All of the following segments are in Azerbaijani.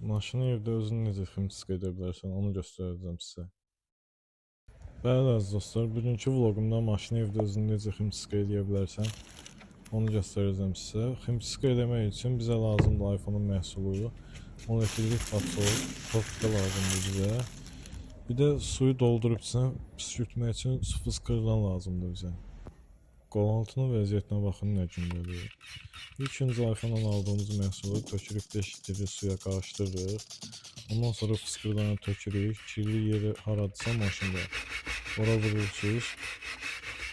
Maşını evdə özün necə ximçisk edə bilərsən, onu göstərəcəm sizə. Bəli əziz dostlar, bugünkü vlogumda maşını evdə özün necə ximçisk edə bilərsən, onu göstərəcəm sizə. Ximçisk eləmək üçün bizə lazımdır iPhone-un məhsulu, 12 faktör, totka lazımdır bizə. Bir də suyu doldurub içinə püskürtmək üçün su fıskırılan lazımdır bizə. Qolantının vəziyyətinə baxın nə gündədir. İlk öncə iPhone-dan aldığımız məhsulu tökürük 5 litr suya qarışdırırıq. Ondan sonra fıskırdanı tökürük. Kirli yeri haradırsa maşında ora vurursunuz.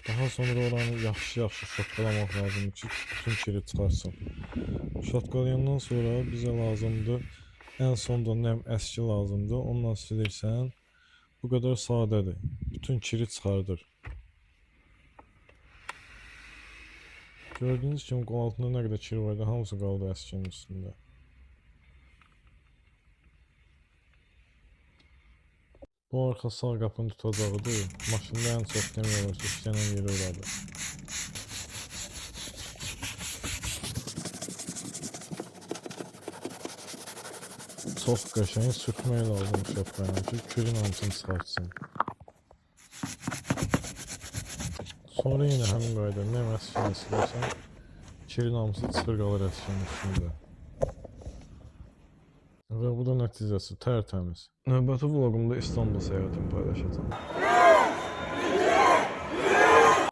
Daha sonra oranı yaxşı şotkalamaq lazımdır ki, bütün kiri çıxarsın. Şotkalayandan sonra bizə lazımdır. Ən sonda nəm əski lazımdır. Onunla silirsən. Bu qədər sadədir. Bütün kiri çıxardır. Gördüğünüz kimi qol altında nə qədər kir vardı, hamısı qaldı əskinin üstündə. Bu arxa sağ qapını tutacağıdır. Maşında ən çox demək olar ki, işlənən yeri oradır. Çox qəşəng sürtmək lazım şapkayla ki, kirin hamısını çıxartsın. Sonra yenə həmin qayda nəm əskini silirsən, kirin hamısı çıxır qalır əskinin üstündə. Və bu da nəticəsi tərtəmiz. Növbəti vlogumda İstanbul səyahətimi paylaşacağım.